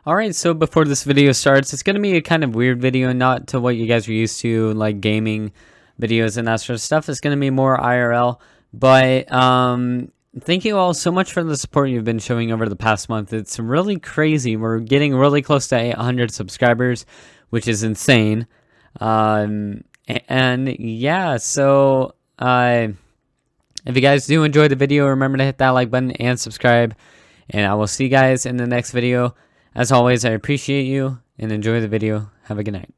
Alright, so before this video starts, it's going to be a kind of weird video, not to what you guys are used to, like gaming videos and that sort of stuff. It's going to be more IRL, but thank you all so much for the support you've been showing over the past month. It's really crazy. We're getting really close to 800 subscribers, which is insane. And yeah, so if you guys do enjoy the video, remember to hit that like button and subscribe, and I will see you guys in the next video. As always, I appreciate you and enjoy the video. Have a good night.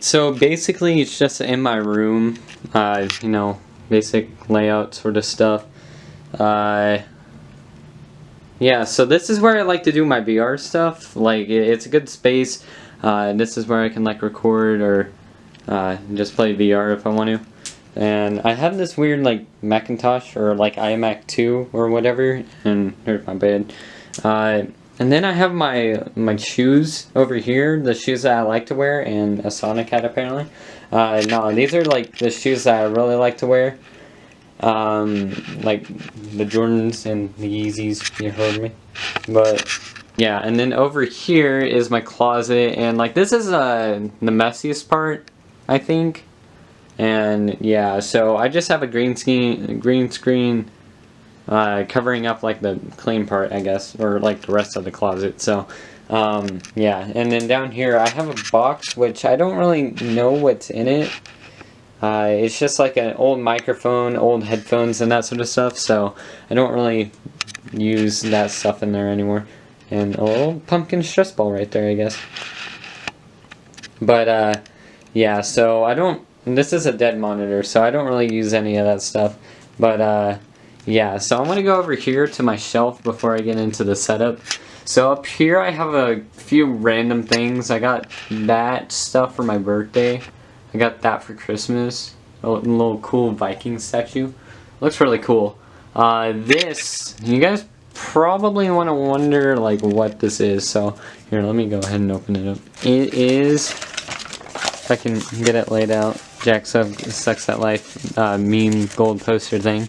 So basically, it's just in my room, you know, basic layout sort of stuff. Yeah, so this is where I like to do my VR stuff. Like, it's a good space. This is where I can like record or just play VR if I want to. And I have this weird like Macintosh or like iMac 2 or whatever, and here's my bed. And then I have my shoes over here, the shoes that I like to wear, and a Sonic hat apparently. No, these are like the shoes that I really like to wear. Like the Jordans and the Yeezys, you heard me. But yeah, and then over here is my closet, and like this is the messiest part, I think. And yeah, so I just have a green screen covering up like the clean part, I guess, or like the rest of the closet. So yeah, and then down here I have a box which I don't really know what's in it. It's just like an old microphone, old headphones, and that sort of stuff, so I don't really use that stuff in there anymore. And a little pumpkin stress ball right there, I guess. But yeah, so I don't, this is a dead monitor, so I don't really use any of that stuff. But yeah, so I'm gonna go over here to my shelf before I get into the setup. So up here I have a few random things. I got that stuff for my birthday. I got that for Christmas. A little cool Viking statue. Looks really cool. This, you guys probably want to wonder like what this is. So here, let me go ahead and open it up. It is, if I can get it laid out, Jack Sucks at Life meme gold poster thing.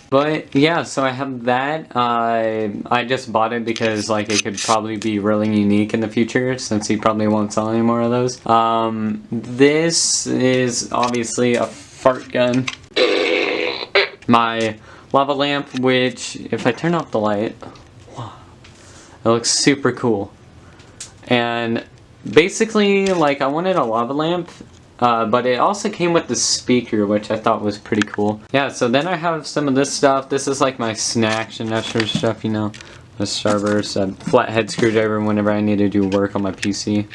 But yeah, so I have that. I just bought it because like it could probably be really unique in the future, since he probably won't sell any more of those. This is obviously a fart gun. My lava lamp, which if I turn off the light, wow, it looks super cool. And basically, like, I wanted a lava lamp. But it also came with the speaker, which I thought was pretty cool. Yeah, so then I have some of this stuff. This is like my snacks and that sort of stuff, you know. A Starburst, a flathead screwdriver whenever I need to do work on my PC.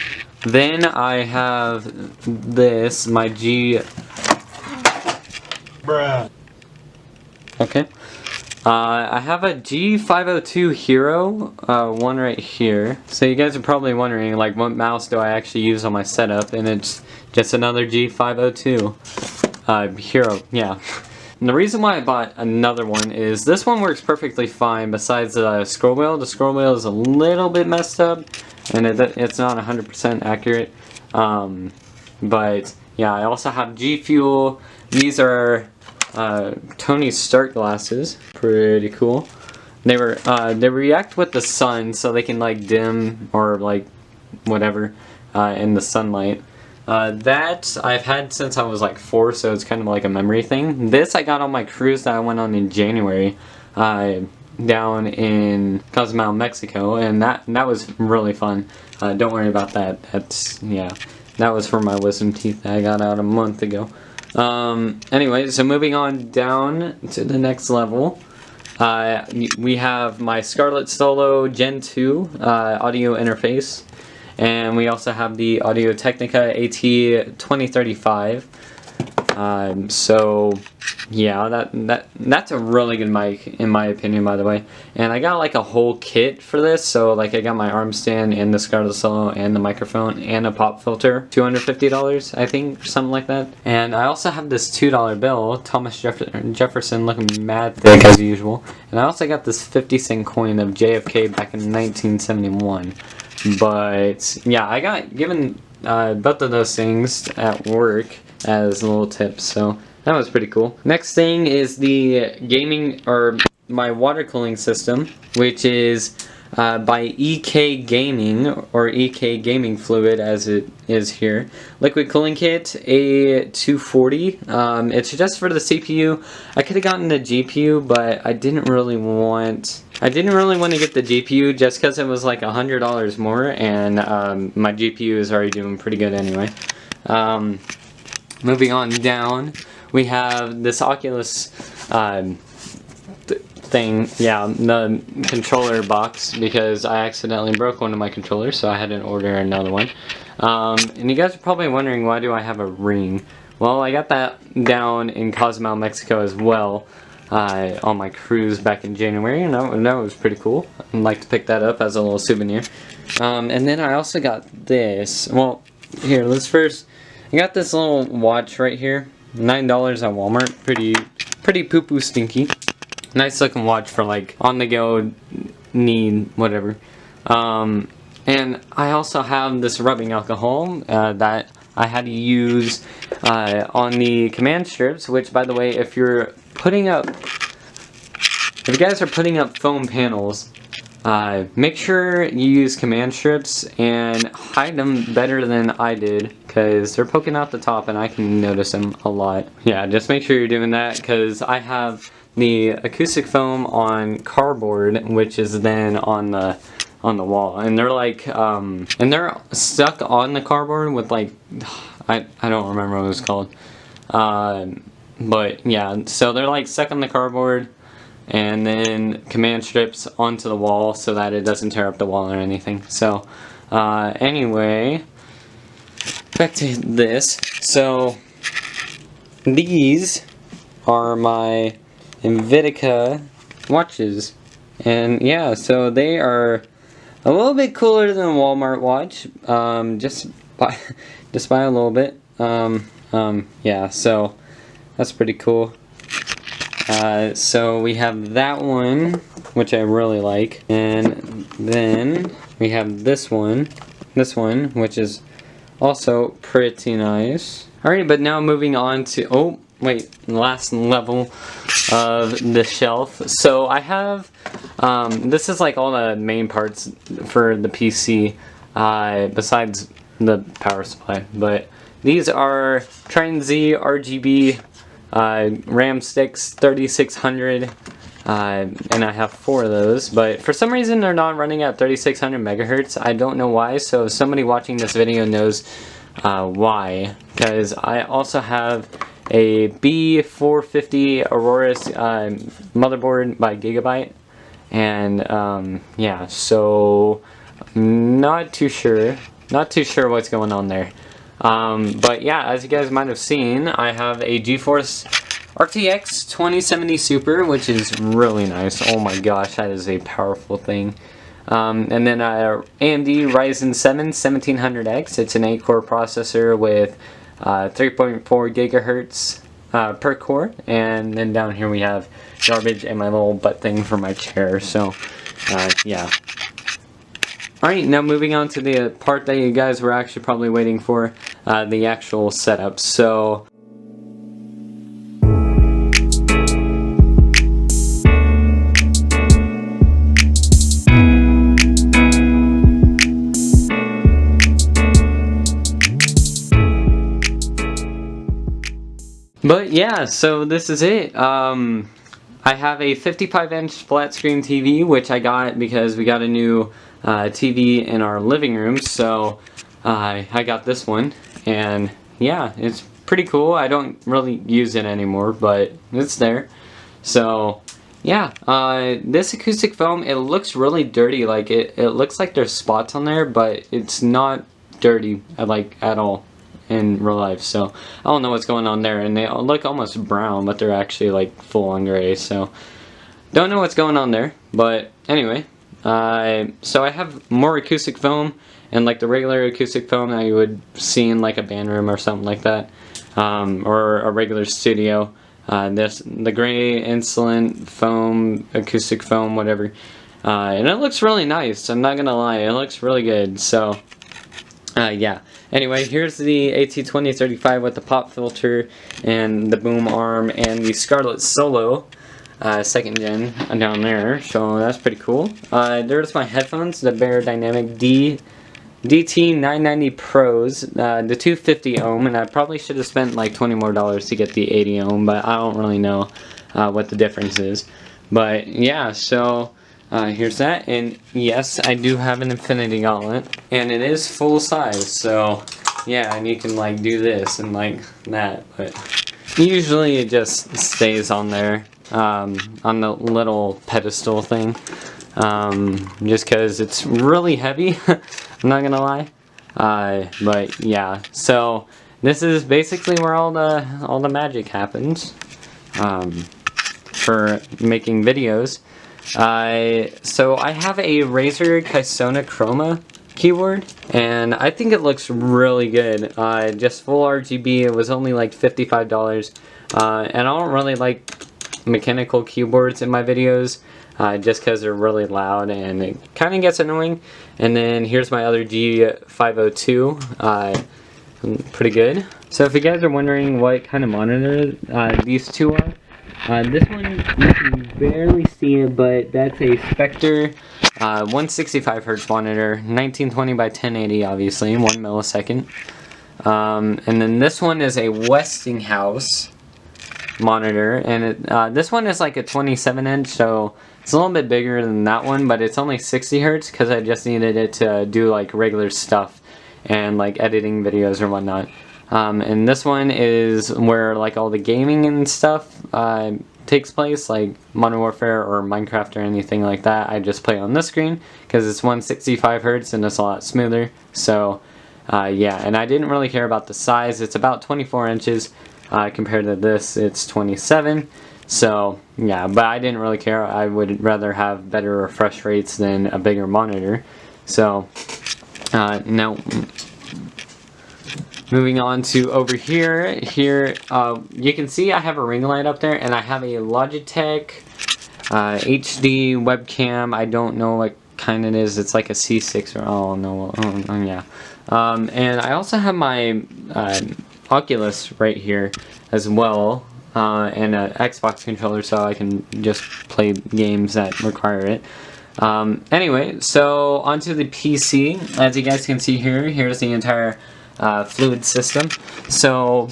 Then I have this, my Bruh. Okay. I have a G502 Hero, one right here. So you guys are probably wondering, like, what mouse do I actually use on my setup, and it's just another G502 Hero, yeah. And the reason why I bought another one is this one works perfectly fine besides the scroll wheel. The scroll wheel is a little bit messed up, and it's not 100% accurate. But yeah, I also have G Fuel. These are Tony Stark glasses, pretty cool. They react with the sun, so they can like dim or like whatever in the sunlight. That I've had since I was like 4, so it's kind of like a memory thing. This I got on my cruise that I went on in January, down in Cozumel, Mexico, and that was really fun. Don't worry about that. That's, yeah, that was for my wisdom teeth that I got out a month ago. Anyway, so moving on down to the next level, we have my Scarlett Solo Gen 2 audio interface, and we also have the Audio Technica AT2035. So yeah, that's a really good mic in my opinion, by the way. And I got like a whole kit for this, so like I got my arm stand and the Scarlett Solo and the microphone and a pop filter, $250 I think, something like that. And I also have this $2 bill, Thomas Jefferson looking mad thick as usual. And I also got this 50-cent coin of JFK back in 1971. But yeah, I got given both of those things at work as little tips, so that was pretty cool. Next thing is the gaming, or my water cooling system, which is by EK Gaming, or EK Gaming Fluid as it is here. Liquid cooling kit A240. It's just for the CPU. I could have gotten the GPU, but I didn't really want to get the GPU just because it was like $100 more, and my GPU is already doing pretty good anyway. Moving on down, we have this Oculus thing, yeah, the controller box, because I accidentally broke one of my controllers, so I had to order another one. And you guys are probably wondering, why do I have a ring? Well, I got that down in Cozumel, Mexico as well, on my cruise back in January, and that was pretty cool. I'd like to pick that up as a little souvenir. And then I also got this. Well, here, let's first, I got this little watch right here, $9 at Walmart, pretty poo-poo stinky. Nice looking watch for like on the go need, whatever. And I also have this rubbing alcohol that I had to use on the command strips, which, by the way, if you guys are putting up foam panels, make sure you use command strips and hide them better than I did, because they're poking out the top and I can notice them a lot. Yeah, just make sure you're doing that, because I have the acoustic foam on cardboard, which is then on the wall, and they're like and they're stuck on the cardboard with like I don't remember what it was called, but yeah, so they're like stuck on the cardboard, and then command strips onto the wall so that it doesn't tear up the wall or anything. So anyway, back to this. So these are my Invitica watches, and yeah, so they are a little bit cooler than a Walmart watch, just by a little bit. Yeah, so that's pretty cool. So we have that one, which I really like, and then we have this one, which is also pretty nice. Alright, but now moving on to, oh wait, last level of the shelf. So I have, this is like all the main parts for the PC, besides the power supply, but these are Triton Z RGB RAM sticks, 3600, and I have 4 of those, but for some reason they're not running at 3600 megahertz. I don't know why, so if somebody watching this video knows why, because I also have a B450 Aurora motherboard by Gigabyte, and yeah, so not too sure what's going on there. But yeah, as you guys might have seen, I have a GeForce RTX 2070 Super, which is really nice. Oh my gosh, that is a powerful thing. And then AMD Ryzen 7 1700X. It's an 8-core processor with 3.4 gigahertz per core. And then down here we have garbage and my little butt thing for my chair. So yeah. Alright, now moving on to the part that you guys were actually probably waiting for, the actual setup. So but yeah, so this is it. I have a 55-inch flat screen TV, which I got because we got a new TV in our living room, so I got this one, and yeah, it's pretty cool. I don't really use it anymore, but it's there. So yeah, this acoustic foam, it looks really dirty. Like it looks like there's spots on there, but it's not dirty like at all in real life. So I don't know what's going on there, and they look almost brown, but they're actually like full on gray. So don't know what's going on there, but anyway. So I have more acoustic foam, and like the regular acoustic foam that you would see in like a band room or something like that, or a regular studio. The gray insulin foam, acoustic foam, whatever, and it looks really nice. I'm not gonna lie, it looks really good. So yeah. Anyway, here's the AT2035 with the pop filter and the boom arm and the Scarlett Solo. second gen down there, so that's pretty cool. There's my headphones, the Bear Dynamic DT990 Pros, the 250 ohm, and I probably should have spent like $20 more to get the 80 ohm, but I don't really know what the difference is. But yeah, so here's that, and yes, I do have an Infinity Gauntlet, and it is full size, so yeah, and you can like do this and like that, but usually it just stays on there, on the little pedestal thing, just because it's really heavy. I'm not gonna lie, but yeah. So this is basically where all the magic happens, for making videos. So I have a Razer Kisona Chroma keyboard, and I think it looks really good. Just full RGB. It was only like $55, and I don't really like mechanical keyboards in my videos, just because they're really loud and it kind of gets annoying. And then here's my other G502, pretty good. So if you guys are wondering what kind of monitor these two are, this one you can barely see it, but that's a Spectre 165 Hz monitor, 1920 by 1080, obviously, 1 millisecond. And then this one is a Westinghouse monitor, and this one is like a 27-inch, so it's a little bit bigger than that one, but it's only 60 Hz because I just needed it to do like regular stuff and like editing videos or whatnot. And this one is where like all the gaming and stuff takes place, like Modern Warfare or Minecraft or anything like that. I just play on this screen because it's 165 Hz and it's a lot smoother. So yeah, and I didn't really care about the size. It's about 24 inches. Compared to this, it's 27. So yeah, but I didn't really care. I would rather have better refresh rates than a bigger monitor. So now moving on to over here. You can see I have a ring light up there, and I have a Logitech HD webcam. I don't know what kind it is. It's like a C6 or yeah. And I also have my Oculus right here as well, and an Xbox controller, so I can just play games that require it. Anyway, so onto the PC. As you guys can see here, here's the entire fluid system. So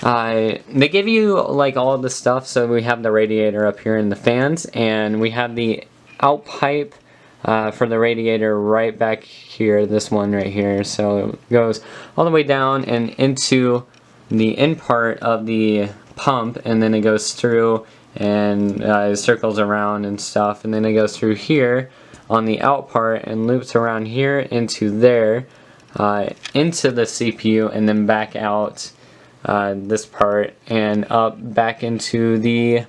they give you like all of the stuff. So we have the radiator up here and the fans, and we have the out pipe for the radiator right back here, this one right here. So it goes all the way down and into the in part of the pump, and then it goes through and it circles around and stuff, and then it goes through here on the out part and loops around here into there, into the CPU, and then back out this part and up back into the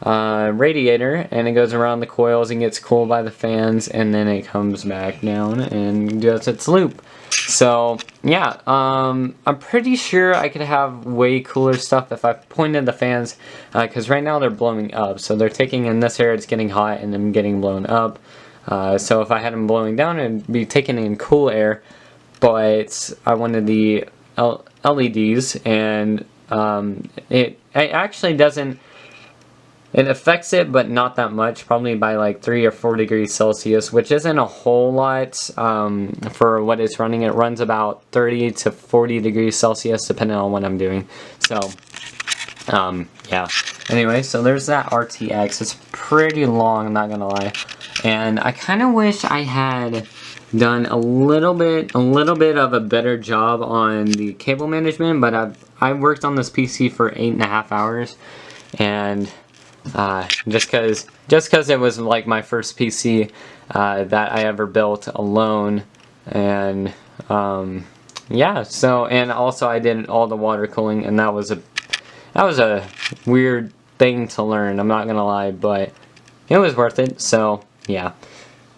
radiator, and it goes around the coils and gets cooled by the fans, and then it comes back down and does its loop. So yeah, I'm pretty sure I could have way cooler stuff if I pointed the fans, because right now they're blowing up, so they're taking in this air, it's getting hot, and then getting blown up. So if I had them blowing down, it'd be taking in cool air, but I wanted the LEDs, and it actually doesn't. It affects it, but not that much, probably by like 3 or 4 degrees Celsius, which isn't a whole lot for what it's running. It runs about 30 to 40 degrees Celsius, depending on what I'm doing. So, yeah. Anyway, so there's that RTX. It's pretty long, I'm not gonna lie. And I kind of wish I had done a little bit of a better job on the cable management, but I've worked on this PC for 8.5 hours, and just cause it was like my first PC that I ever built alone, and yeah, so, and also I did all the water cooling, and that was a weird thing to learn, I'm not gonna lie, but it was worth it. So yeah.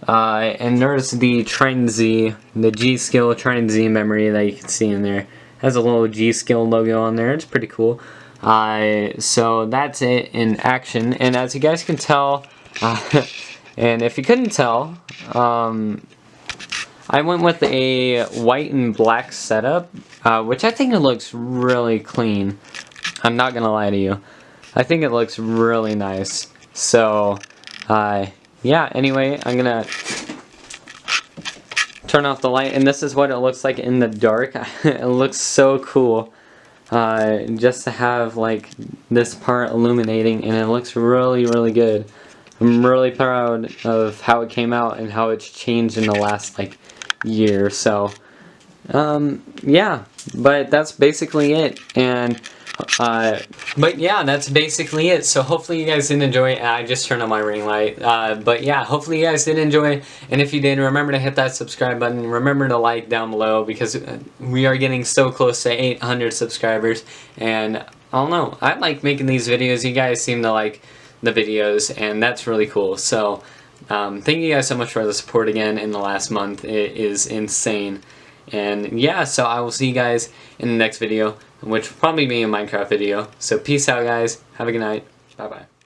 And there's the Trident Z, the G-Skill Trident Z memory that you can see in there. It has a little G-Skill logo on there. It's pretty cool. So that's it in action. And as you guys can tell, and if you couldn't tell, I went with a white and black setup, which I think it looks really clean. I'm not gonna lie to you. I think it looks really nice. So yeah, anyway, I'm gonna turn off the light, and this is what it looks like in the dark. It looks so cool, just to have like this part illuminating, and it looks really, really good. I'm really proud of how it came out and how it's changed in the last like year. So yeah, but that's basically it. And but yeah, that's basically it. So hopefully you guys did enjoy it. I just turned on my ring light. But yeah, hopefully you guys did enjoy. And if you did, remember to hit that subscribe button. Remember to like down below, because we are getting so close to 800 subscribers. And I don't know, I like making these videos. You guys seem to like the videos, and that's really cool. So thank you guys so much for the support again in the last month. It is insane. And yeah, so I will see you guys in the next video, which will probably be a Minecraft video. So peace out, guys. Have a good night. Bye bye.